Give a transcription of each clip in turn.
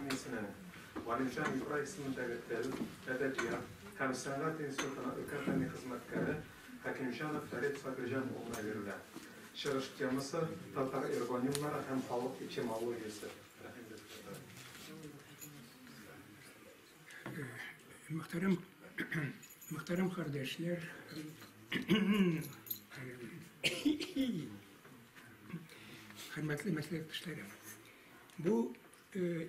sahnesine Valican Yukra ismindeki edebiyat hem sanat enstitüsüne akademi hizmetkarı Hakimjanov Ferit Sakırjan olma verirler. Çıkış teması Tatar ergonimleri hem halk etimolojisi. Muhterem kardeşler, hürmetli meslektaşlarım. Bu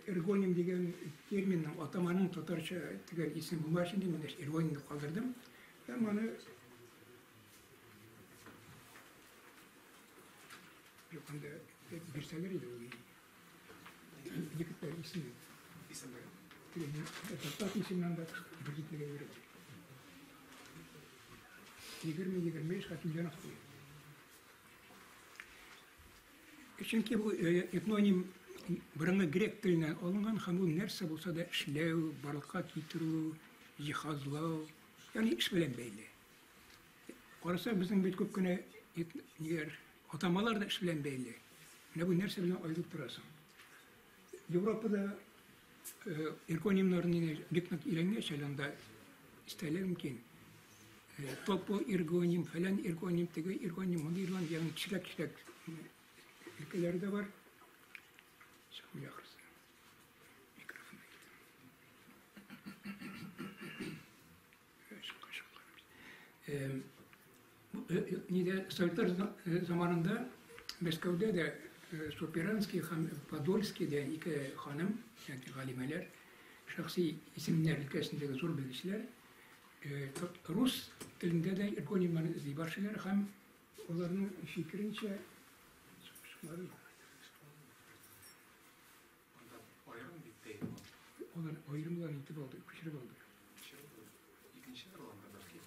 ergonim degen terminin atamanın Tatarca degen isim bulma için de ben ergonimni kaldırdım. Ben onu yakında bir sefer idi o yıkıtlar isim. Tatar isimden de birlikte verir. 20-25 Hakimjanov koyuyor. Çünkü bu etnonim bırıngı Grek tilinden alıngan hem bu nerse bulsa da işlev, barlıkka kitiru, cihazlav, yani iş bilen belli. Orası bizim bir köp güne atamalar da iş bilen belli. Ne bu nerse bilen ayılıp durasın. Avrupa'da ergonimlerin diknak ilenge çalanda isteyelim ki topu ergonim falan ergonim tege ergonim onu İrlan yani çilek ülkeleri de var. Şunu yakırsın. Mikrofona gidelim. Nide Sovyetler zamanında Moskov'da da Soperanski, Podolski de iki hanım, yani galimeler, şahsi isimler ülkesindeki zor bilgiçler, Rus dilinde de ergonimlerini izleyiciler hem onların fikrince onlar ayrımdan itibak oldu, kuşarı oldu. İkinci alanda belki.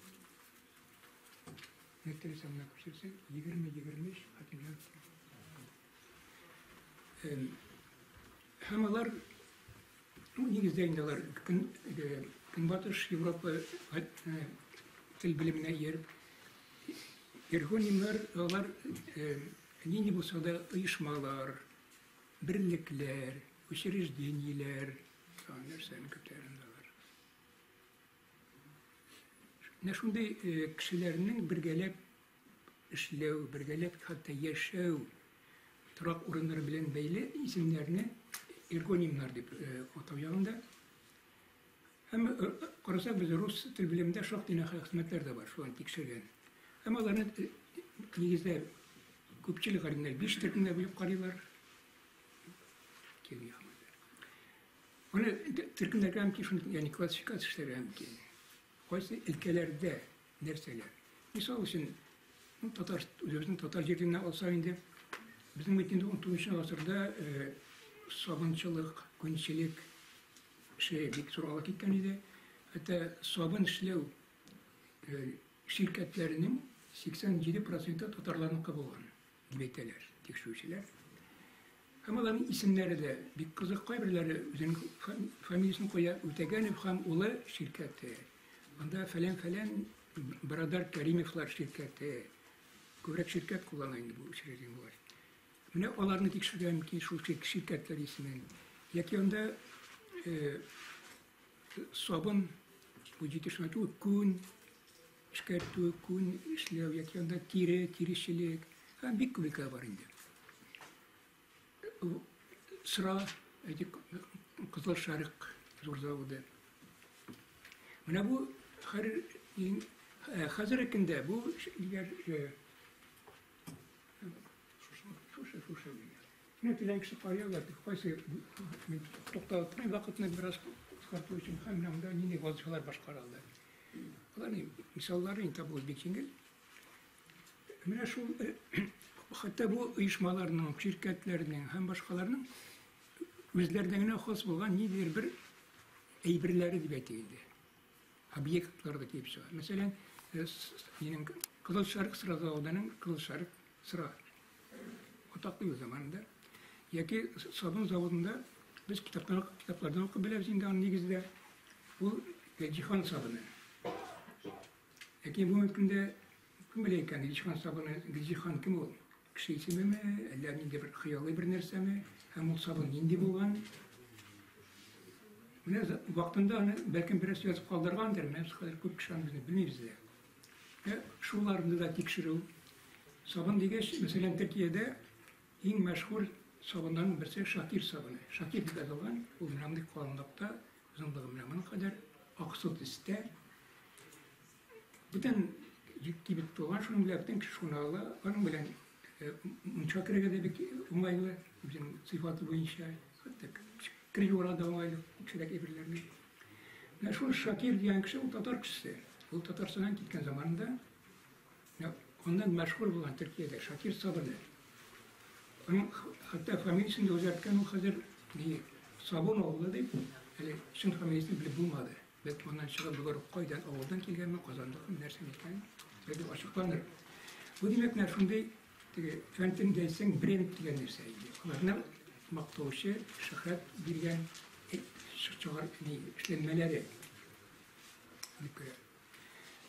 Netleri samına kuşarsa 20-25 Hakimjanov. Hamalar negizlerindeler Günbatış Avrupa til bilimine yer ergonimler onlar ne bulsa da uyuşmalar, birlikler, учреждениялар, nersenin kötülerindeler. Ne şunday kişilerinin birgelep işlev, birgelep hatta yaşav, turak urunları bilen belli isimlerini ergonimler deyip atayağında. Hem karısak biz Rus til biliminde çok dinah hizmetler de var şu an tekşirgen. Ama onların negizde köpçülük halimler, beş Türk'ünde bilip karıyorlar. Geliyor. Onu Türk'ünde hem ki şunu yani klasifikasyon hem ki. Oysa ülkelerde nerseler. Misal için Tatar, özümüzün Tatar yerine olsaydı bizim ülkede 19. asırda sabunçılık, günçilik bir soru gitken idi. Hatta sabun işlev şirketlerinin 87% Tatarların kabul olan dibetteler, tekşürçüler. Hem onların isimleri de bir kızık koyabilirler, üzerine familyasını koyar, ötegenip hem ola şirketi. Onda falan Baradar Kerimevler şirketi, kövrek şirket kullanaydı bu şirketin var. Mine onlarını tekşürüyorum ki şu şirketler ismin. Yaki onda sabun, bu ciddi kun, şirketu, kun işlev, yaki onda tirişçilik, hem bir kubika var indi. Sıra, Kızıl Şarık zor zavadı. Mine bu hazırlıkında bu diğer Şuşa. Ne dilen kişi parayla koysa toktatmayı vakitine biraz çıkarttığı için hem namda yine vazgeçler başkaraldı. Onların misalları tabi Özbekçingil. Mine şu hatta bu uyuşmalarının, şirketlerinin hem başkalarının özlerine has olan nedir bir eybirleri dibetiydi. Obyektlarda hepsi var. Mesela yine Kızıl Şarık sıra zavodunun Kızıl Şarık sıra otaklıydı zamanında. Yaki sabun zavodunda biz kitaplardan okuyabiliriz. Şimdi negizde bu cihan sabunu. Yaki bu mümkünde kim bileyken cihan sabunu, cihan kim ol? Kişi ismi mi? Ellerinde bir hıyalı bir nerse mi? Hem o sabun indi bulan. Менә вакытында аны бәлкем бераз язып калдыргандыр, мен хәзер күп кеше аны белмибез дә. Шуларны да тикшерү. Сабын дигәч, мәсәлән, Төркиядә иң мәшһүр сабыннан берсе Шакир сабыны. Шакир дип аталган, ул менә калынлыкта, озынлыгы менә моның кадәр аксу төстә. Бүтән кибет туган, шуның белән бүтән кеше шуны ала, аның белән мунча керергә дә бик уңайлы, үзенең сыйфаты буенча. Криюра да уңайлы, кешеләр әйберләрне. Менә шул Шакир дигән кеше, ул татар кешесе. Ул Татарстаннан киткән заманында, ondan мәшһүр булган Төркиядә Шакир сабыны. Аның хәтта фамилиясын да үзгәрткән, ул хәзер Сабун авылы дип, әле шул фамилиясын белеп булмады. Бәлки моннан чыгып булыр, кайдан авылдан килгәнме, Казанлыкмы, нәрсә икән, дип ачыкланыр. Бу димәк, менә шундый фәнтен дәйсәң, бренд дигән нәрсә иде. Аларның мактаучы, шөһрәт биргән чыгар эшләнмәләре.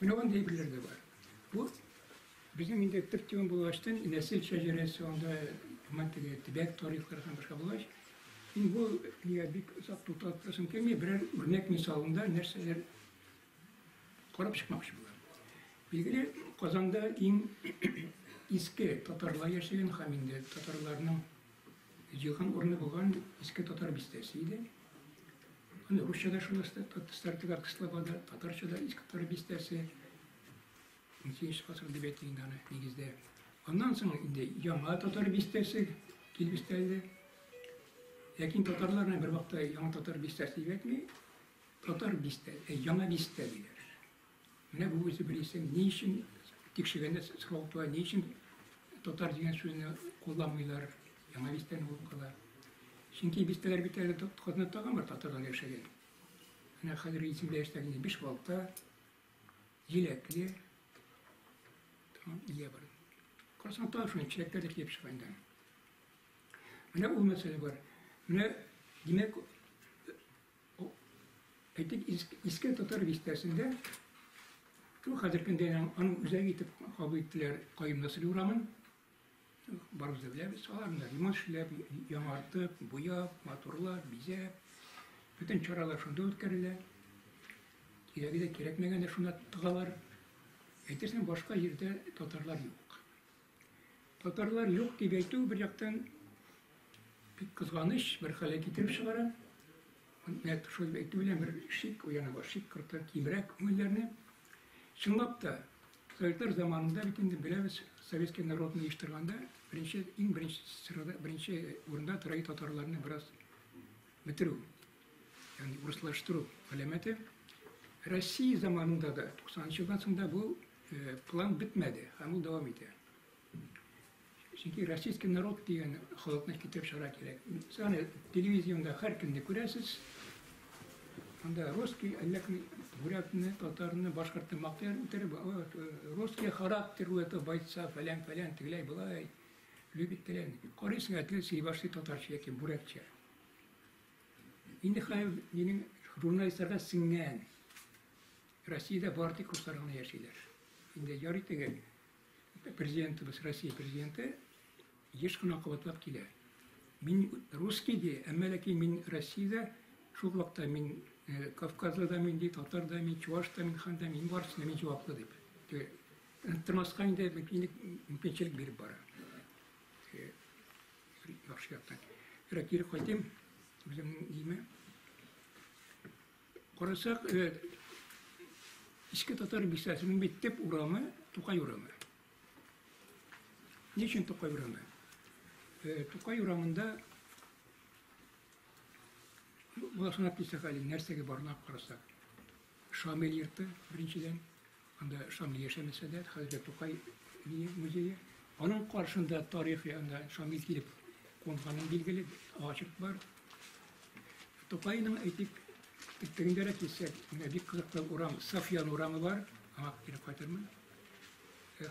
Менә андый әйберләр дә бар. Бу bizim инде Төркиядән булгаштан нәсел шәҗәрәсе анда мәктәбе Тибет тарихлары һәм башка булгач, инде бу нигә бик озак тутап торсын килми, берәр үрнәк мисалында нәрсәләр карап чыкмакчы булам. Билгеле, Казанда иң иске татарлар яшәгән һәм инде татарларның җыйган урыны булган иске татар бистәсе иде. Аны русчада шулай стартыгар кыслабада, татарчада иске татар бистәсе. 12-нче гасыр әдәбиятында нигездә. Аннан соң инде яңа татар бистәсе килеп бистәлде. Ләкин татарларны бер вакытта яңа татар бистәсе дип әйтми, татар бистә, яңа бистә диләр. Менә бу үзе белсәң, ни өчен тикшергәндә сорау туа, ни өчен татар дигән сүзне кулланмыйлар, яңа бистәне булып кала. Чөнки бистәләр бит әле Казанда тагын бер татарлар яшәгән. Менә хәзер исемдә яшәгән Бишбалта, Җиләкле, İyi var. Karsan tarafından çilekler de kiyip çıkayından. Менә ул мәсьәлә бар. Менә димәк, әйтик, иске татар бистәсендә, шул хәзер көндә аның үзәге итеп кабул иттеләр Каим Насыйри урамын. Барыбыз да беләбез, аларны ремонт эшләп, яңартып, буяп, матурлап, бизәп, бүтән чаралар шунда үткәрелә. Кирәге дә кирәкмәгәндә шунда тыгалар. Әйтерсең, башка җирдә татарлар юк. Татарлар юк дип әйтү бер яктан бик кызганыч, бер хәлгә китереп чыгара. Нәтиҗә шул әйтү белән бер шик, уяна бар, шик кырта кимрәк күңелләрне. Чынлап та, Советтар заманында бит инде беләбез, советский народны оештырганда, иң беренче сырада, беренче урында торган татарларны бераз бетерү, ягъни урыслаштыру галәмәте. Россия заманында да 90-нчы елдан соң да бу план бетмәде, һәм ул дәвам итә. Чөнки российский народ дигән халыкны китереп чыгара кирәк. Саны телевизионда һәр көнне күрәсез. Анда русский, әлләкне, бурятны, татарны, башкортны мактар үтереп, русский характер это бойца, фәлән, тегеләй булай, любит телән. Карыйсың, әтле сөйбашлый татарча яки бурятча. Инде хәзер минем журналистларга сиңгән. Россиядә бартик русларны яшиләр. Инде ярый тегел президентыбыз, Россия президенты еш кына кабатлап килә. Мин русский ди, әмма ләкин мин Россиядә шул вакытта мин Кавказда да мин ди, татарда мин, чувашта мин, ханда мин барсына мин җаваплы дип. Тормышка инде мөмкинчелек биреп бара. Яхшы яктан. Кире кайтым, үземнең име. Карасак, иске татар бистәсенең биттеп урамы, Тукай урамы. Ничек Тукай урамы? Тукай урамында Буласына писахали нәрсәгә барнап карасак. Шамил йорты беренчедән, анда Шамил яшәмәсә дә, хәзер Тукай музее. Аның каршында тарихи анда Шамил килеп кунганын билгеле ачык бар. Тукайның әйтик тегендәрәк килсәк, бик кызыклы урам, Сафьян урамы бар, аңа кире кайтырмын.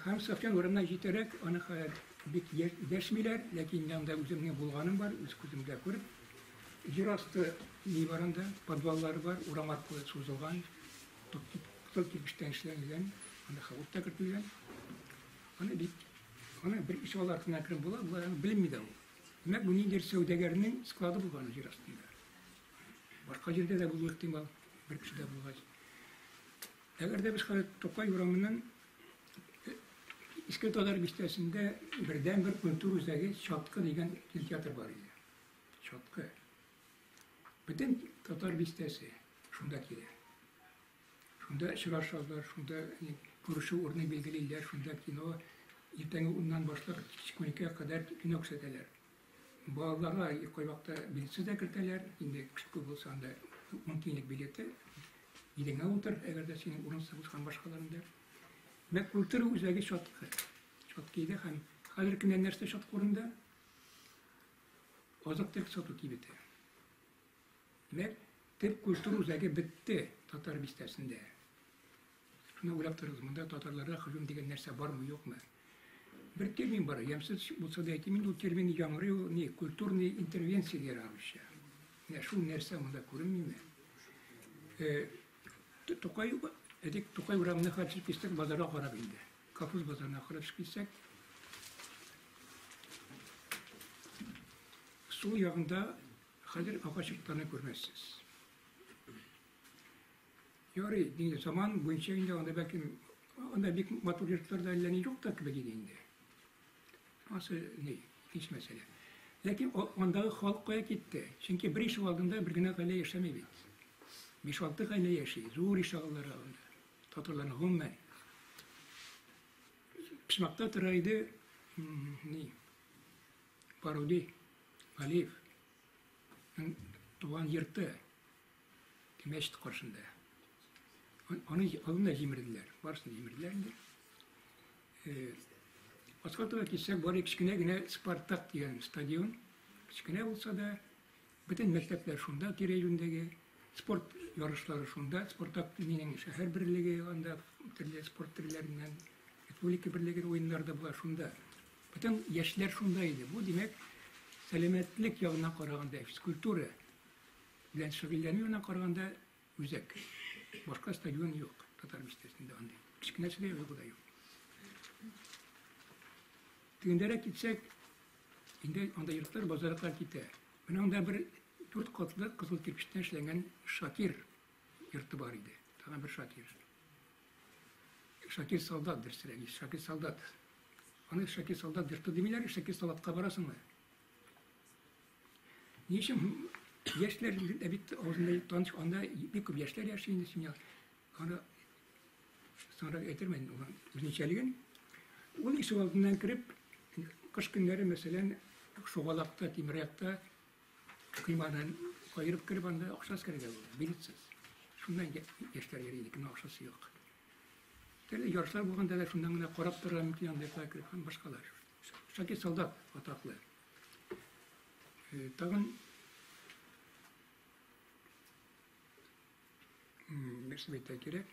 Һәм Сафьян урамына җитәрәк, аны бик дәшмиләр, ләкин янда үземнең булганым бар, үз күземдә күреп. Җирасты нибарында подваллары бар, урам аркылы сузылган, тол кирпечтән эшләнгән, анда хавытта кертелгән. Аны бер иш алартына киреп була, булар белми дә ул. Димәк, бу ниндидер сәүдәгәрнең склады булган җир астында. Башка жерде дә булуы ихтимал, бер кешедә булгач. Әгәр дә без хәзер Тукай урамыннан Иске Татар бистәсендә бердән-бер культура үзәге Чаткы дигән кинотеатр бар иде. Чаткы. Бөтен татар бистәсе шунда килә. Шунда очрашалар, шунда күрешү урыны билгелиләр, шунда кино иртәнге 10-нан башлап кичкә кадәр кино күрсәтәләр. Балаларга кайвакта билетсез дә кертәләр, инде күп булса анда 10 тиенлек билеты. Идеңә утыр, әгәр дә синең урынсыз булган башкаларында. Мәк культура үзәге Чаткы. Чаткыйда һәм хәзер кемнәр нәрсә Чаткы урында? Азык-төлек сату кибете. Мәк төп культура үзәге бетте татар бистәсендә. Шуны уйлап торыгыз, монда татарларга һөҗүм дигән нәрсә бармы, юкмы? Бер термин бар, ямсыз булса да әйтим, ул термин яңгырый, ни культурный интервенция дигән русча. Менә шул нәрсә монда күренмиме? Тукай урамына хәтле кистек базарга карап инде. Капуз базарына карап китсәк, сул ягында хәзер агачыктарны күрмәссез. Ярый, динде заман буенча инде анда бәлкем анда бик матур йортларда әллә ни юк та кебек иде инде. Асы ни, һич мәсьәлә. Ләкин андагы халык кая китте? Чөнки бер ишек алдында бер генә гаилә яшәмәй бит. 5-6 гаилә яши, зур ишек аллары анда. Татарларның гомумән. Пишмакта тора иде, ни, Паруди, Алиев, туган йорты, мәчет каршында. Аны алында җимерделәр, барысын җимерделәр инде. Аскалтыга китсәк, бар кечкенә генә Спартак дигән стадион, кечкенә булса да, бөтен мәктәпләр шунда, тирә-юньдәге спорт ярышлары шунда, Спартак минең шәһәр берлеге анда төрле спорт төрләреннән, республика берлеге уеннарда була шунда. Бөтен яшьләр шунда иде. Бу димәк, сәламәтлек ягына караганда, физкультура белән шөгыльләнү ягына караганда үзәк. Башка стадион юк, татар бистәсендә андый. Кечкенәсе дә юк, да юк. Тегендәрәк китсәк, инде анда йортлар базарга китә. Менә анда бер 4 катлы кызыл кирпечтән эшләнгән Шакир йорты бар иде. Тагын бер Шакир. Шакир солдат дөресрәк, Шакир солдат. Аны Шакир солдат йорты димиләр, Шакир солдатка барасыңмы? Ни өчен яшьләр бит авызында таныш анда бик күп яшьләр яши инде сиңа. Аны соңрак әйтермен, үзенчәлеген. Ул ишек алдыннан кереп, кыш көннәре мәсәлән, шугалакта, тимерякта кыймадан кайырып кереп анда акчасы керәгә булды, билетсез. Шуннан яшьләр йөри, ләкин акчасы юк. Төрле ярышлар булганда да шундан гына карап торган мөмкин анда кереп һәм башкалар. Шакир солдат атаклы. Тагын нәрсә әйтә кирәк.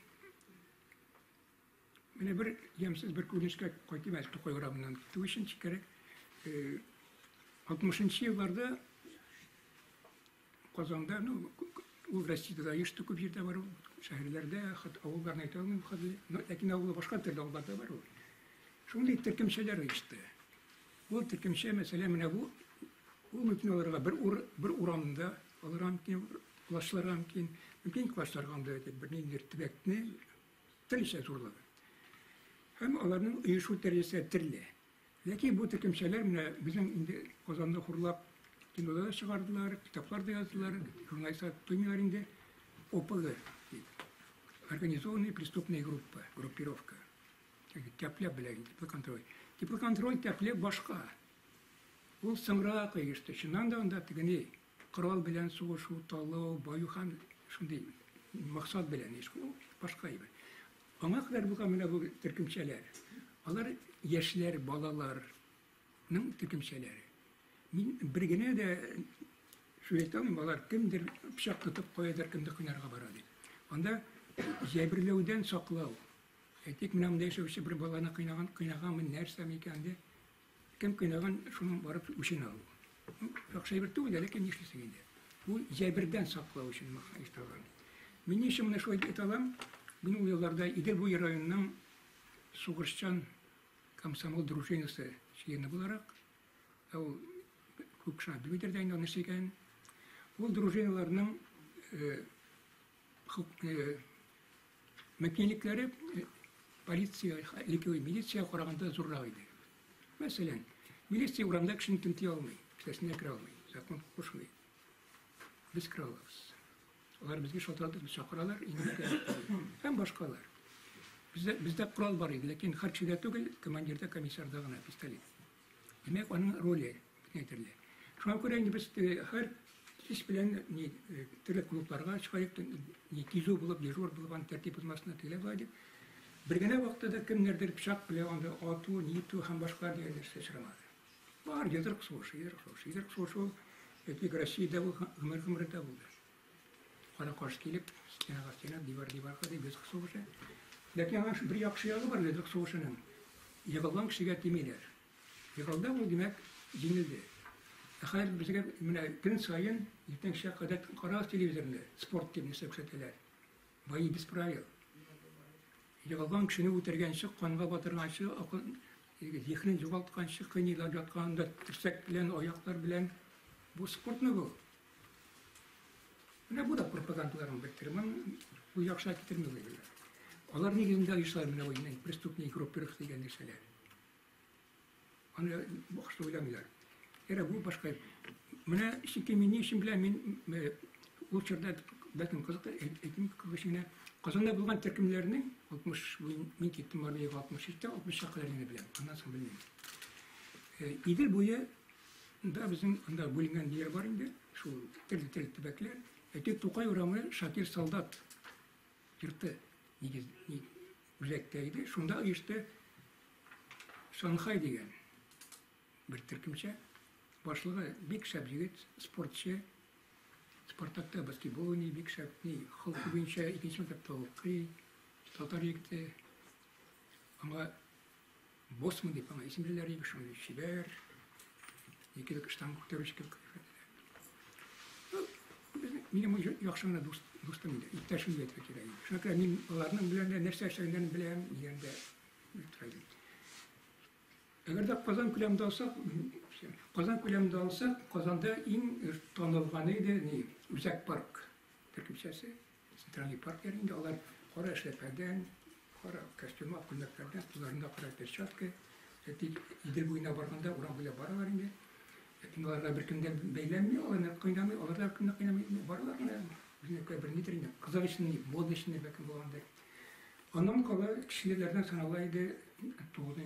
Менә бер ямсыз бер күренешкә кайтып әле Тукай урамыннан китү өчен кирәк. 60-нчы елларда Казанда, ул Россиядә ешты күп җирдә бар, шәһәрләрдә, авылларда әйтә алмыйм хәзер, ләкин авылда башка төрле авылларда бар ул. Шундый төркемчәләр иште. Ул төркемчә мәсәлән менә бу мөмкин аларга бер урамда аларга мөмкин классларга мөмкин классларга анда бер ниндидер төбәкне телчә зурлады. Һәм аларның оешу дәрәҗәсе төрле. Ләкин бу төркемчәләр менә безнең инде Казанда хурлап кинода чыгардылар, китапларда яздылар, журналистлар туймыйлар инде. ОПГ, организованная преступная группа, группировка. Тәпләп белән, теплоконтроль. Теплоконтроль тәпләп башка. Ул соңрак иште. Шуннан да анда тегене корал белән сугышу, талау, баю һәм шундый максат белән иш. Башка иде. Аңа кадәр булган менә бу төркемчәләр. Алар яшьләр, балаларның төркемчәләре. Мин бер генә дә шуйтан балалар кемдер пычак тотып куядыр, кемдер кыйнарга бара дип. Анда җәберләүдән саклау. Әйтик, менә монда яшәүче бер баланы кыйнаганмы, нәрсә микән ди? Кем кыйнаган, шуның барып үчен алу. Яхшы бер түгел, ләкин нишлисең инде. Бу җәбердән саклау өчен мәхәстәгән. Мин ничек менә шулай әйтә алам? Мин ул елларда Идел буй районының сугышчан комсомол дружинасы члены буларак, ул күп шәһәр билдердә инде нәрсә икән. Ул дружиналарның mümkünlikleri politsiya, militsiya karaganda zorlaydı. Mesela militsiya uğramda kişinin tıntıya almayı, sesine kira almayı, zakon koşmayı. Biz krallarız. Onlar bizge şaltaradık, biz çakıralar, hem başkalar. Bizde kural var idi, lakin her şeyde değil, komandirde, komisarda gına pistolet. Demek onun rolü nedirler. Şu an göre biz her iş bilen türlü kulüplerine çıkayıp kizo bulup, dejur bulup, tertip bulmasına tele vardı. Bir gene vakti da kimlerdir bıçak bile, onda atu, nitu, hem başka diyeler seçiremedi. Var, yedrik soğuşu. Etlik Rusya'da bu, hımırda buldu. Kara karşı gelip, stena, divar kadar bir soğuşu. Lakin bir yakışıyalı var yedrik soğuşunun. Yıkılan kişiye demeler. Yıkıldı bu demek, yenildi. Hayır, bize gün sayın, yeten kişiye kadar karar televizyonda, sport gibi sekreterler. Bayi biz pravil. Yıkılan kişini utergen şey, kanıga batırgan şey, zihnin çoğaltkan şey, kıyniler yatkanda, tirsek bilen, ayaklar bilen, bu sport ne bu? Bu da propagandaların bektirmen, bu yakışa getirmiyorlar. Onlar negizinde ayışlar mı ne o yine, prestupni grupörük diyen neşeler. Onu başta oynamıyorlar. Bu başka. Bana işin bile ben uçurda bakın kızıkta eğitim kılıçına kazanda bulgan terkimlerini 60 bin gittim var diye 60 işte 60 şakalarını bilen. Ondan sonra bilmiyorum. İdil boyu da bizim anda bölüngen yer var indi. Şu tel tübekler. Tek Tokay uğramı Şakir Saldat yırttı. Yüzekteydi. Şunda işte Şanghay degen bir Türkümçe başlığı bir şabjigit sportçı Spartak'ta basketbol oynuyor, bir şabjigit halkı boyunca ikinci mektepte okuyor, Tatar'a gitti ama Bosman deyip ama isimlileri gibi şunu Şiber, iki de kıştan kurtarıcı gibi benim yakışımda dostum idi, İptaşım diye tekireyim. Şuna kadar benim onların bilen nerse aşağıdan bilen yerinde üstüreyim. Eğer de Kazan Kulem'de alsak, Kazan'da en tanılganıydı Uzak Park Türkçesi. Sentrali Park yerinde onlar kara şeperden, kara kostümü, akıllıklardan, kullarında kara perçatkı. İdil boyuna barganda, oran böyle bara var indi. Onlarla bir günden beylenmiyor, onlarla kaynamıyor, onlarla bir günden kaynamıyor, barlar. Bizim bir nedir yine, kızak işini, moda işini bakın bu anda. Anlam kala kişilerden sanalaydı 9.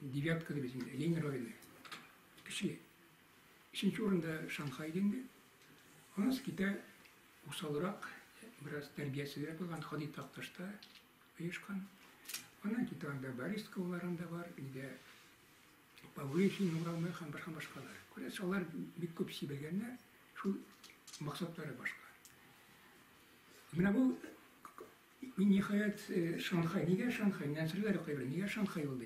Девяткa'da bizim Lenin rayonu. Kişi. İkinci oranda Şanghay'daydı. Ondan sonra usul olarak biraz terbiyesiz yapılan Hadi Taktaş'ta uyuşkan. Ondan sonra Bariska'larında var. Bir de Pavlişin uğramaya başkalar. Onlar bir köpüsü belgenler. Şu maksatları başka. Bu nihayet Şanghay. Niye Şanghay? Nesirler koyuyor. Niye Şanghay oldu?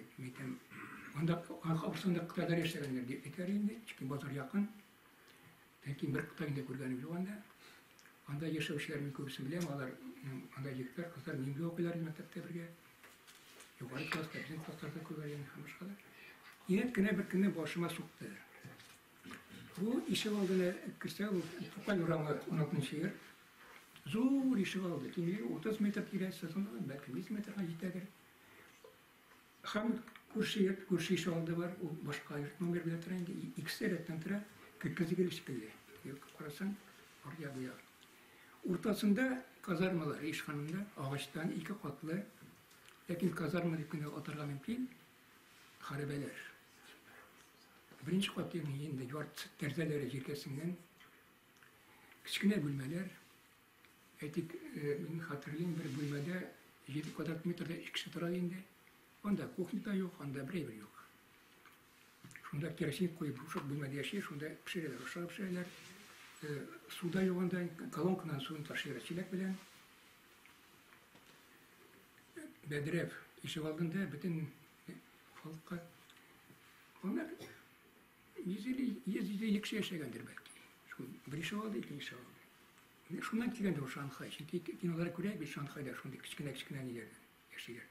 Onda Avrupa'da kıtada yaşayanlar yeterinde, çünkü bazar yakın. Belki bir kıtayında kurganı bile onda. Onda yaşayışlarımın köprüsü bile ama onda yıklar, kızlar nimbi okuyorlar mektepte birge. Yukarı klasta, bizim klaslarda kurgan yani hamışkalar. Yine bir güne başıma soktu. Bu işe aldığına kırsa, bu Tokay uğramı 16. yer. Zor işe aldı. Kimi 30 metre girerse sonra belki 100 metre gittiler. Hem kurşi işe aldı var, o başka yırtma bir bilet rengi. İkisi eretten tıra, kırkızı gelişkili. Kurasan, oraya bu ya. Ortasında kazarmalar, işhanında, ağaçtan 2 katlı. Lakin kazarma dikine oturla mümkün, harabeler. Birinci katının yine yurt terzeleri cirkesinden, küçükne bölmeler. Etik, hatırlayayım bir bölmede 7 kvadratmetrede 2 sıra indi. Onda kuhnyada yok, onda birebir yok. Şunda kerosin koyup uşak bölmede yaşıyor, şunda pişirirler, uşak pişirirler. Suda yok, onda kalonkından suyun taşıyla çilek bilen. Bedrev işe aldığında bütün halka, onlar 150 kişi yaşayandır belki. Bir işe aldı, 2 işe aldı. Şundan kilende o Şanghay. Şimdi kinolara göre bir Şanghay'da şunda küçükler yerden yaşıyor.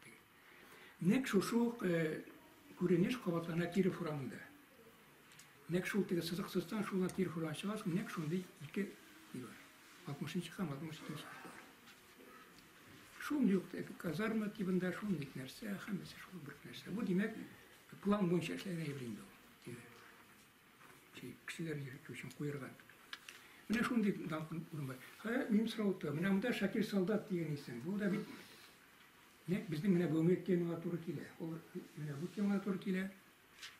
Nek şu kureniş kavatlarına tiri furamında. Nek şu tega sızıksızdan şuna tiri furan şahıs, nek şunda 2 var. 60-нчы һәм 62-нчы еллар. Шундый ук казарма тибында шундый нәрсә, һәммәсе шул бер нәрсә. Бу димәк план буенча эшләгән әйбер инде ул. Кешеләрне йөртү өчен куерган. Менә шундый далкын урын бар. Мин сораута, менә монда Шакир солдат дигән исем. Бу да бит безнең менә бу темага туры килә. Ул менә бу темага туры килә.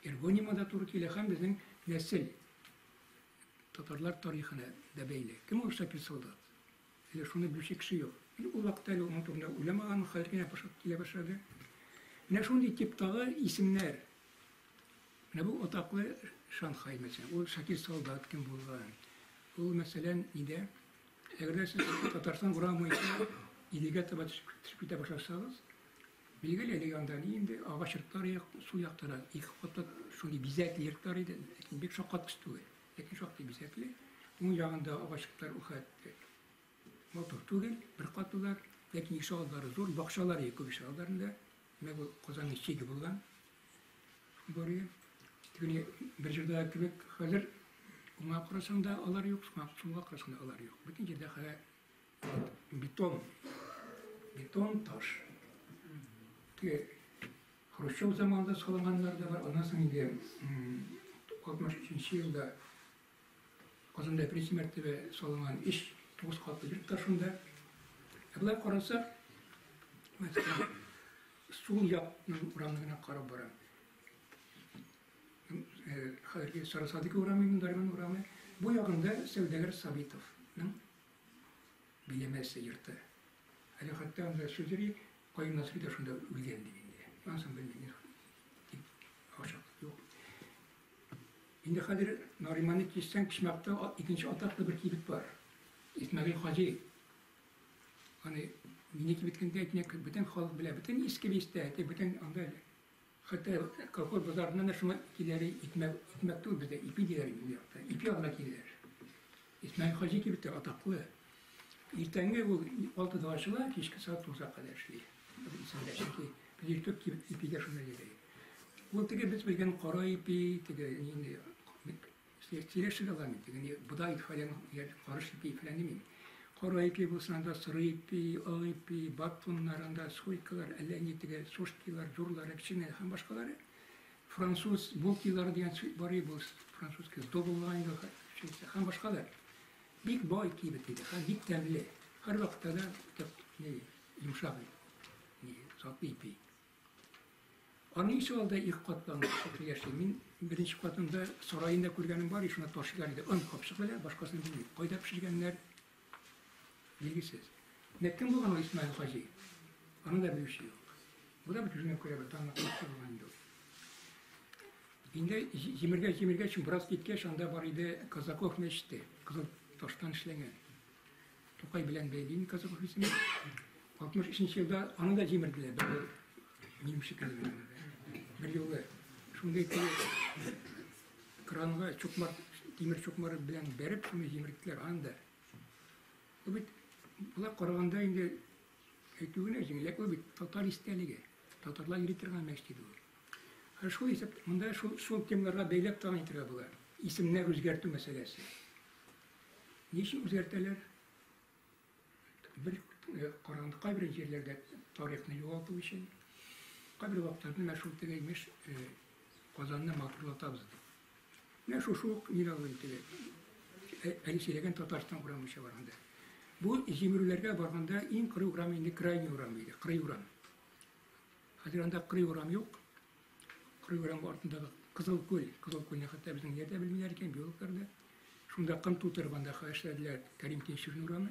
Эргонимада туры килә һәм безнең нәсел татарлар тарихына да бәйле. Кем ул Шакир солдат? Әле шуны белүче кеше юк. Ул вакытта әле ул турында уйламаган, хәлгә килә башлады. Менә шундый типтагы исемнәр. Менә бу атаклы Шанхай мәсәлән. Ул Шакир солдат кем булган? Ул мәсәлән нидә? Әгәр сез Татарстан урамыйча илгә таба төшеп китә башласагыз, билгеле әле янда инде агачлар як, су яктара ике катлы шундый бизәкле йортлар иде. Ләкин бик шаккат түгел. Ләкин шактый бизәкле. Уң ягында агачлар ухат. Мотор түгел, бер катлылар, ләкин ишагалары зур, бакчалар күп ишагаларында. Менә бу Казан ичеге булган. Бары тигән бер җирдә кебек хәзер уңа карасаң да алар юк, суңа карасаң да алар юк. Бөтен җирдә бетон таш. Хрущев zamanında салынганнар да бар. Андан соң инде 63 елда Казанда беренче мәртәбә салынган 9 катлы бер ташында. Булай карасак, мәсәлән, сул якның урамына карап бара. Хәзерге Сарасадык урамы, Дарган урамы. Бу ягында Сәүдәгәр Сабитовның биләмәсе йорты. Әле хәтта анда сүзләре Кайын Насри да шунда үлгән дигәндә. Ансам белмим. Ашак юк. Инде хәзер Нариманы киссәң Кишмәктә икенче атаклы бер кибет бар. Исмәгыйль Хаҗи. Аны мине кибеткәндә әйтнек бөтен халык белә, бөтен иске бистә, бөтен анда хәтта колхоз базарыннан шуңа киләре итмәк түгел бездә ипи диләр бу якта. Ипи алына киләләр. Исмәгыйль Хаҗи кибете атаклы. Иртәнге ул 6-да ачыла, кичке саат 9-га кадәр эшли. Biz Türk gibi ipiler şuna geliyor. Bu tege biz bilgen kara ipi, tege yine sileşir alan tege buday falan yer karış ipi falan değil mi? Kara ipi bu sırada sarı ipi, ağ ipi, batonlarında soykalar, eleni tege soşkiler, jurlar hepsine hem başkaları. Fransız bulkiler diyen var ya bu Fransız kız dolaylı hem başkalar. Big boy gibi tege, big temli. Her vakitte de yumuşak. Satlı ipi. Onun için oldu ilk katlandı. Min birinci katında sarayında kurganım var ya şuna taşılar idi. Ön kapsıklar başkasını bilmiyor. Kayda pişirgenler bilgisiz. Nekken bulgan o İsmail Hacı. Onun da bir şey yok. Bu da bir yüzüne koyabilir. Anlatmakta olan yok. Yine Cimirge için biraz gitkeş anda var idi Kazakov meşti. Kızıl taştan işlenen. Tokay bilen beyliğin Kazakov ismi. 63 yılda onu da cimirdiler. Benim şekilde bir yolu. Şundaki kranға çokmar, demir çokmarı bilen berip şunu cimirdiler anda. O bit bular qaraganda indi aytuguna jingilek o bit Tatar isteligi. Tatarlar yiritirgan meştidi o. Ha şu ise bunda şu temlarga beylep tağın itira bular. İsimler özgertü meselesi. Niçin özgerteler? Bir Qaraganda qaybir yerlerde tarixini yoğaltı için qaybir vaxtlarda məşhur tegeymiş Kazanını matırlatabız. Məşhur şu Miralı tege Ali Selegen Tatarstan uğramışı var anda. Bu Cimirlerge barganda in kırı uğramı indi krayni uğramıydı. Kırı uğram. Hazır anda kırı uğram yok. Kırı uğram ortunda Kızılkoy. Kızılkoy ne hatta bizim yerde bilmiyorken biyologlarda. Şunda kan tutar banda xaşladılar Karim Teşir'in uğramı.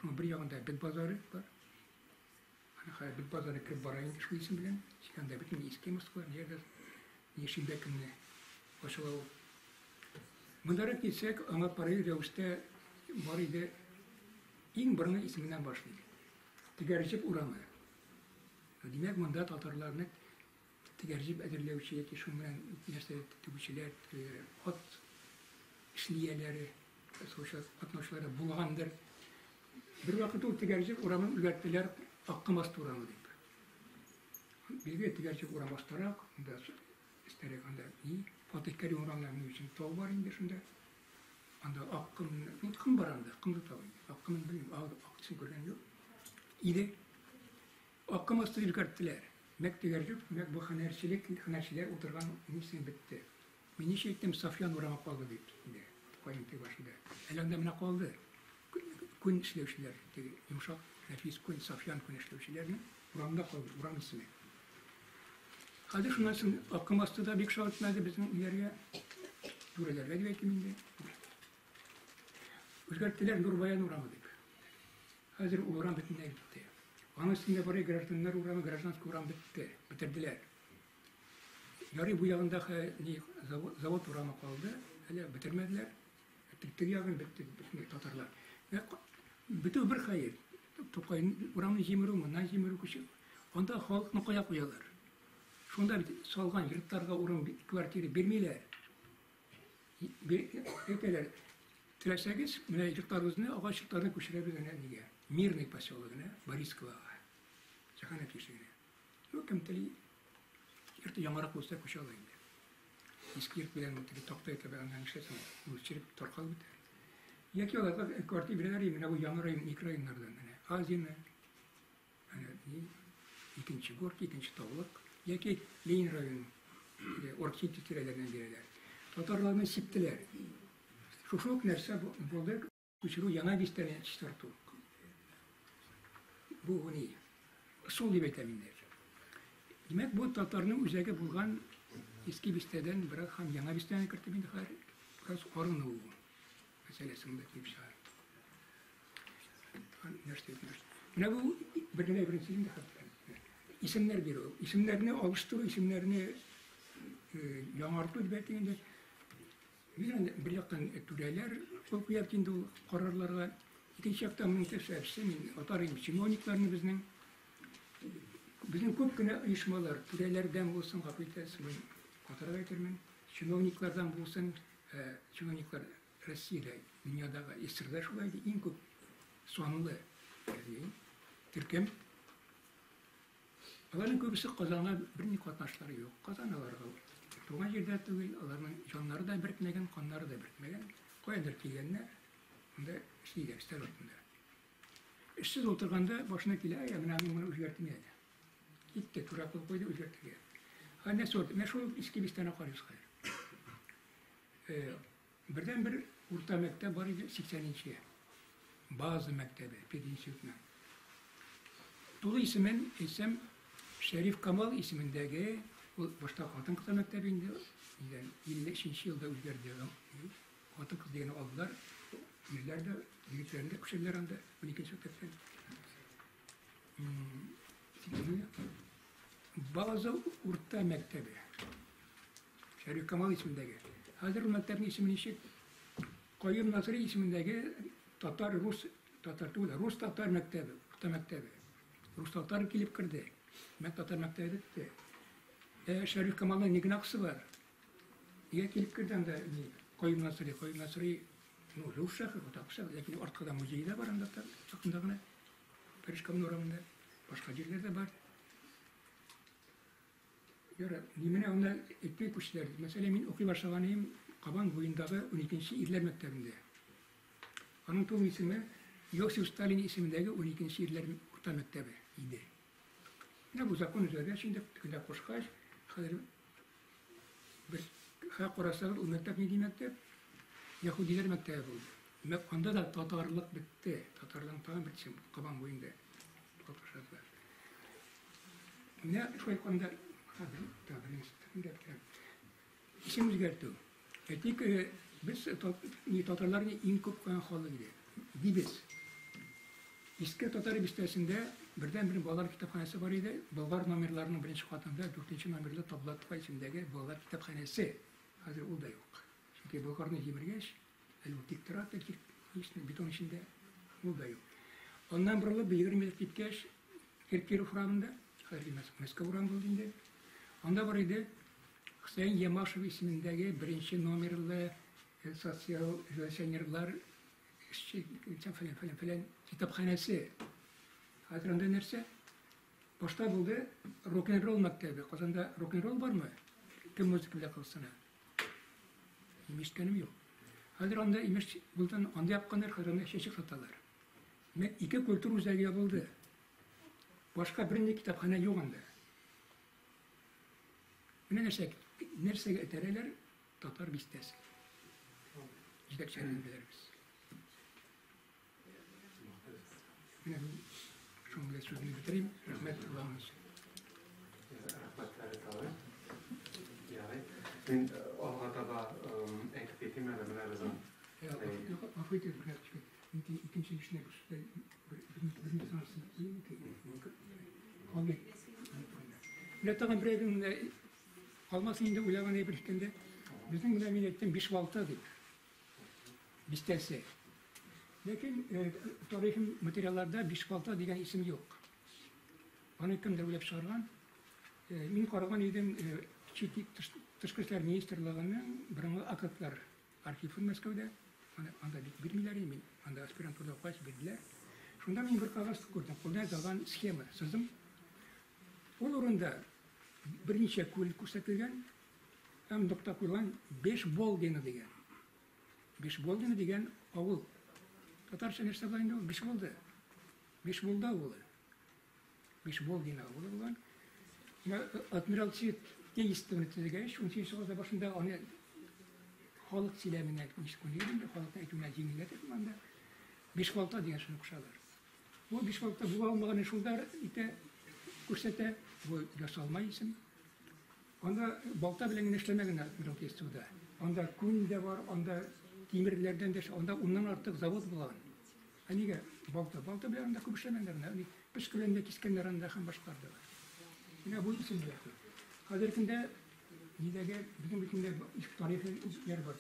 Şunun bir yanında bit pazarı var. Hani bit pazarı kırıp barayın şu isim bilen. Çıkanda bütün iskemiz var. Yerde yeşildekinde başıla o. Bunlara gitsek ama parayı revişte var idi. İlk birinin isminden başlıyor. Tigaricip uğramı. Demek bunda Tatarlarını tigaricip edirlevçiye ki şundan nesne tübüçüler, at işliyeleri, sosyal atmışları bulgandır. Bir vakit o tigaricip uğramı ürettiler, Akkımastı uğramı deyip. Bilgi tigaricip uğramı bastarak, isterek anda iyi. Fatih Kerim uğramlarının için tol var indi şunda. anda kım var anda, kım da tabii. Akkımın bilmiyorum, akçısını gören yok. İyi akkım astı ilgarttiler. Mek degercik, mek bu hanerçiler oturgan nisin bitti. Meni şeyttim Safyan uğramak kaldı deyip. Koyun tek başında. Elinde mine kaldı. Kun işlevşiler, yumuşak, nefis kun, Safyan kun işlevşilerini uğramda kaldı, uğram ismi. Hadi şundan sonra akkım astı da bir kişi etmedi bizim ileriye. Dureler ve ekiminde. Özgerttiler Nurbayan uğramadık. Hazır uğram bitmeye gitti. Onun üstünde buraya grajdanlar uğramı, grajdansk uğram bitti. Bitirdiler. Yarı bu yağında zavod uğramı kaldı. Hele bitirmediler. Tıktır yağın bitti Tatarlar. Bütün bir hayır. Tokayın uğramını jimiru mu, nan jimiru kuşu. Onda halk nokoya koyarlar. Şunda salgan yırtlarga uğram kvartiri vermeyler. Ekler. Tilaşsagız, mene yırtlarımızını, ağaç yırtlarını kuşurabilirler niye? Mirnik pasyologuna, Boriskova. Çakana kişiyle. Yok kimteli yırtı yamarak olsa kuşalaydı. Eski yırt bilen mutlaka tokta ete ben anlamışsın. Uçurup torkal biter. Yaki olarak kvarti bileler yemine bu yamarayım, ikrayımlardan. Az yeme. İkinci gork, ikinci tavlak. Yaki Leyin rayonu. Orkin titrelerden biriler. Tatarlarını siptiler. Şu nerse buldu. Kuşuru yana bisterine çıkarttı. Bu ne? Sol vitaminler. Demek bu Tatarların üzerine bulgan eski bisteden bırak ham yana bisteden kırtı bin dihar biraz orun oldu. Meselesinde bir şey. Üniversite. Ne bu birine öğrencinin de hatta. İsimler bir o. İsimlerini alıştırıyor, isimlerini yamartıyor belki bir yaktan türeler okuyarken de kararlarga ikinci yaktan müntesebsi atarım çimoniklarını bizim köp güne uyuşmalar türelerden bulsun kapitası katara getirmen çimoniklardan bulsun çimoniklar Rusya'da dünyada esirler şulaydı en köp sonunda Türkiye onların köpüsü Kazan'a bir katnaşları yok Kazan'alar Tuğan yerde tügül, onların canları da birikmegen, kanları da birikmegen. Koyandır kelgenler, onda şeyler, ister ortunda. İşsiz oturganda başına kile, ya ben bunu özgertmeyedi. Gitti, turaklı koydu, özgertmeyedi. Ha ne sordu, ne şu eski bir tane karıyız hayır. Birden bir orta mektep var idi, 80'inci. Bazı mektebi, pedinci hükmen. Dolu ismin Şerif Kamal ismindeki başta Hatın Kızı Mektebi'nde 55. yılda özgerdi. Hatın Kızı diyeni aldılar. Yüzlerde, büyüklerinde, kuşerlerinde 12. mektepten. Bazı Urta Mektebi. Şerif Kamal ismindeki. Hazır mektebin ismini Koyum Nasri ismindeki Rus Tatar Mektebi, Urta Mektebi. Rus Tatar kilip kırdı. Tatar Mektebi dedi. Şerif Kamal'ın niknaksı var. Diye kilip kırdan da Koyum Nasri Rusya, Kutaksa, lakin ortada müzeyi de var anlattı. Sakındağına, Perişkam'ın oramında, başka yerlerde var. Yara, nimene onlar ettiği kuşlar. Mesela ben okuy başlaganıyım, Kaban boyundağı 12. İrler Mektebi'nde. Onun tüm ismi, Yosif Stalin ismindeki 12. İrler Orta Mektebi idi. Ne bu zakon üzerinde, şimdi günde koşkaç, bir Korasa'da o mektep neydi mektep? Yahudiler mektebi oldu. Onda da Tatarlık bitti. Tatarlığın tamam bitti. Kaban boyunda. Tatarlar. Ne şu konuda İsim özgerdi. Etik biz Tatarların en köp koyan halıydı. Dibiz. Eski Tatar bistesinde birden bir Bağlar Kitaphanesi var idi. Bulgar numarlarının birinci katında 4. numarlı Tablatıfa isimdeki Bağlar Kitaphanesi. Hazır o da yok. Çünkü Bulgar'ın Cimirgeç, Diktirat, beton içinde o da yok. Ondan buralı bilgilerimiz gitkeş, Erkeri Furan'da, Meska Furan bulduğunda, onda var idi, Hüseyin Yemaşov ismindeki birinci numarlı sosyal resenyerler falan kitaphanesi. Hatırında nerse? Başta buldu, rock'n'roll mektebi. Kazanda rock'n'roll var mı? Kim müzik bile kılsana. Yemişkenim yok. Hazır anda imiş buldan anda yapkanlar kadar şeşik satalar. Men iki kültür üzerine buldu. Başka birinde kitapxana yok anda. Ne nerse etereler Tatar bistesi. Cidekçilerini biliriz. Ben şunları sözünü bitireyim. Rahmet Allah'ın olsun. Rahmetleri tabi. Yani ben Allah'a en kıtayım ben lazım. Yok, afiyet olsun. İkinci işine birinci sanırsın. Kalmayın. Biletten bir evin almasını indi uyağına birlikte bizim bile milletten bir şvaltadır. Bistesi. Lakin tarihin materyallerde bir şvalta diyen isim yok. Onu kimdir öyle çıkargan? Min karagan idim Tışkı İşler Ministerliği'nin birinci akıtlar arşivin Moskova'da. Anda bilmiyorlar emin. Anda aspiranturda kaç bildiler. Şunda ben bir kağıt kurdum. Koldan zaten schema sızdım. O oranda birinci kul kursatilgan hem nokta koyulan 5 bol deni degan. 5 bol deni degan avul. Tatarcha nersa bilan o 5 bolda. 5 bolda avul. 5 bol deni avul bo'lgan. Admiralchilik instituti degan, shuncha so'zlar boshida ona xalq silamini aytishko'niydim, xalqni aytuvni jinglatib manda 5 bolta degan shuni qo'shalar. Bu 5 bolta bu olmagan shunlar ite ko'rsata bu yasalmayısın. Onda balta bilen işlemeyen Admiral Testu'da. Onda kun de var, onda demirlerden de, onda ondan artık zavod bulan. Hani balta bilen onda kubuşlemenlerine, hani püskülende kiskenlerinde hem başkardı var. Yine bu isim de. Hazırkinde Nidege bizim bütünde tarihi yer var.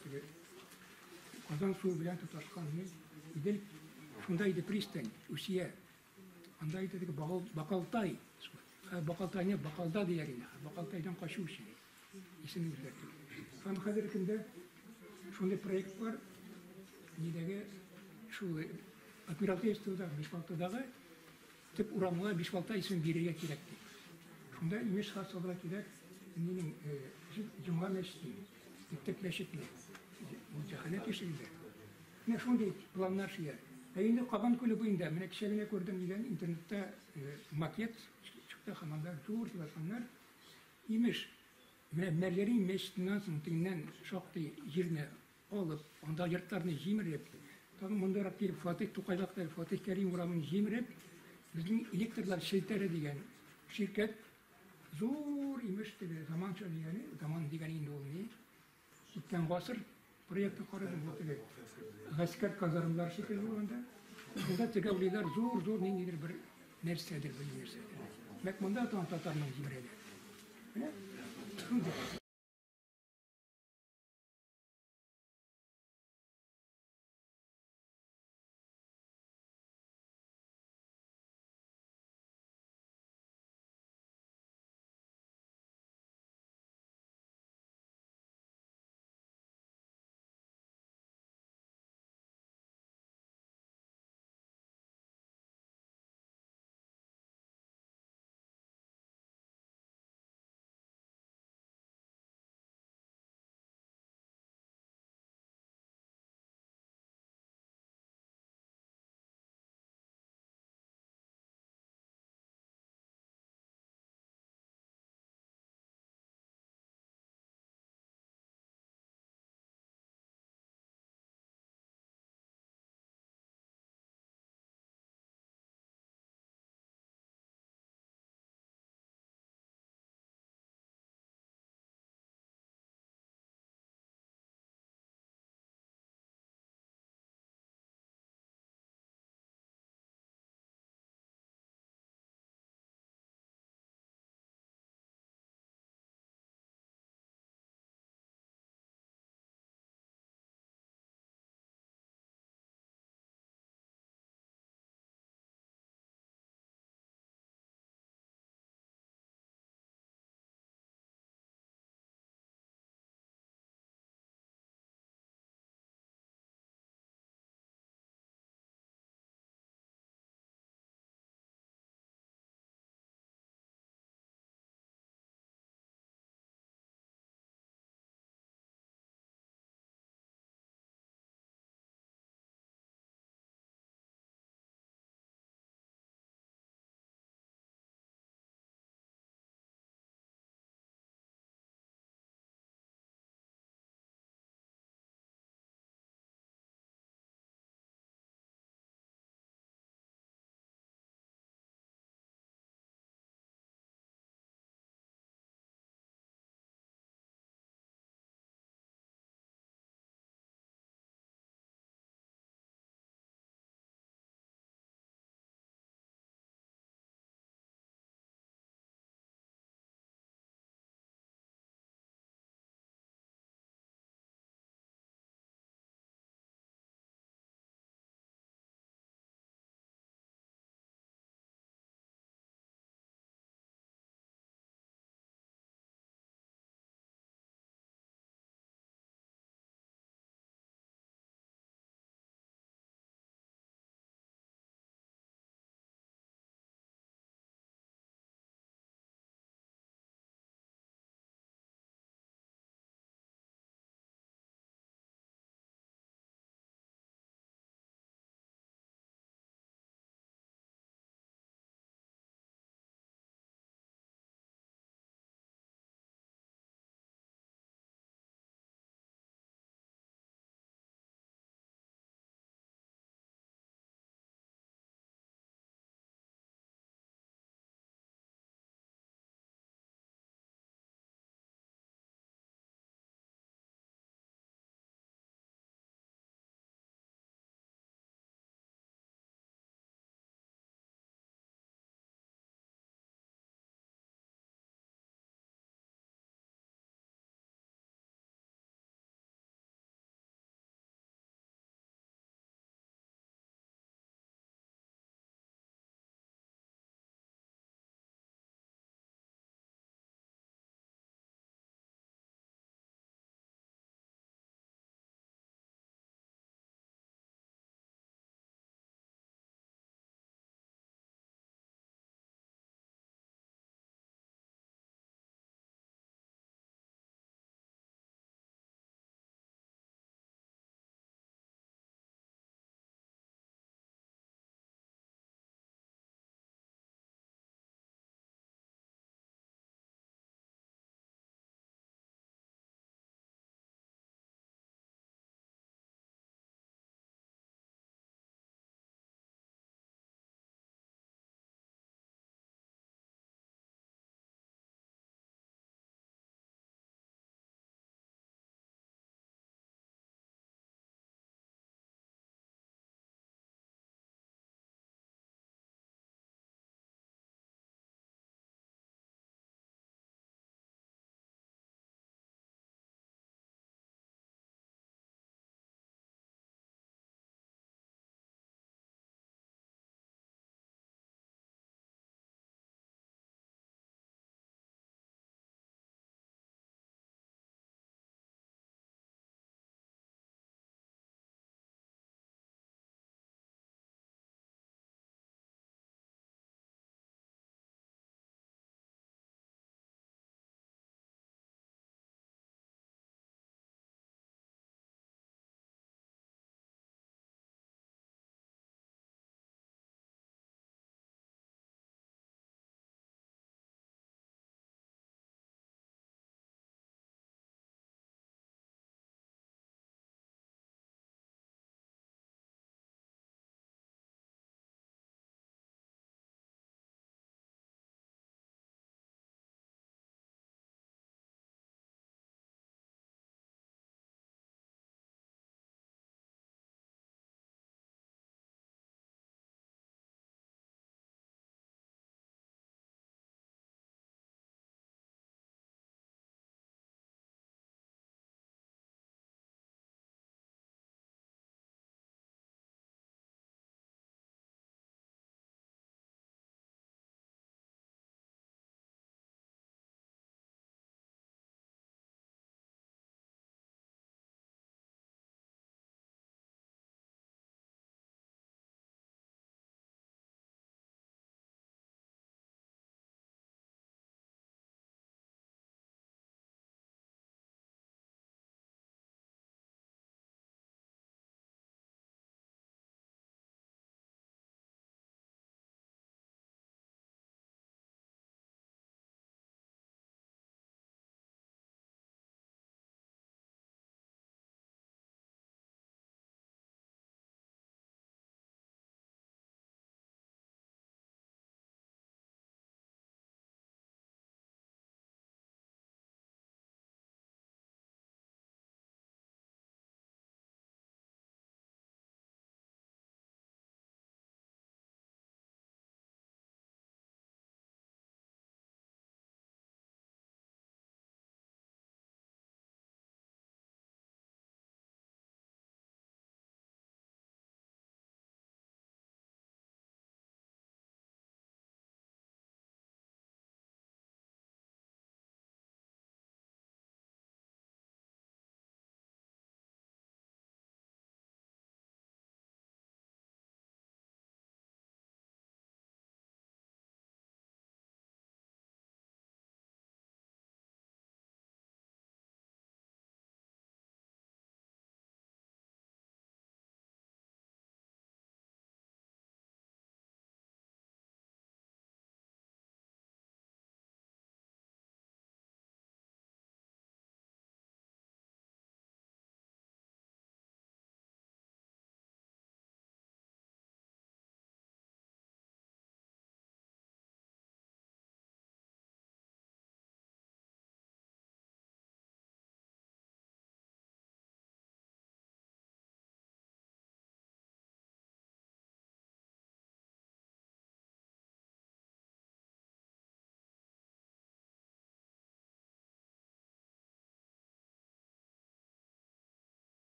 Kazan suyu bilen tutaşkan ne? İdil şundaydı Pristen, Usiye. Ondaydı Bakaltay. Bakaltay ne? Bakalda diyerine. Bakaltay'dan kaçıyor şey. İsmini üzerinde. Hem hazırkinde şunda proyekt var. Nidege şu Admiral Testu'da Bişbalta'da tip uğramına Bişbalta isim biriye gerekti. Şunda imiş has olarak gider. Benim Cuma Meşri, İktip Meşitli, bu cehalet işinde. Ne şunda planlar şeye. Şimdi Kaban Kulübü'nde, ben kişilerine gördüm diyen internette maket çıktı hamanlar, zor insanlar. İmiş, merlerin meşrinden sınıfından çok da yerine alıp, onda yurtlarını jimirip, tabi bunda Rabbi Fatih Tukaylık'ta, Fatih Kerim Uram'ın jimirip, bizim elektrikler şiltere diyen şirket, zor imiş dedi, zaman çalıyor yani, zaman diyen indi olmuyor. İtten basır, proyekti karadım bu dedi. Asker kazanımlar şekilde olanda, burada tegavliler zor nedir bir nersedir, bir nersedir. Mek bunda Tatar'ın jimireli.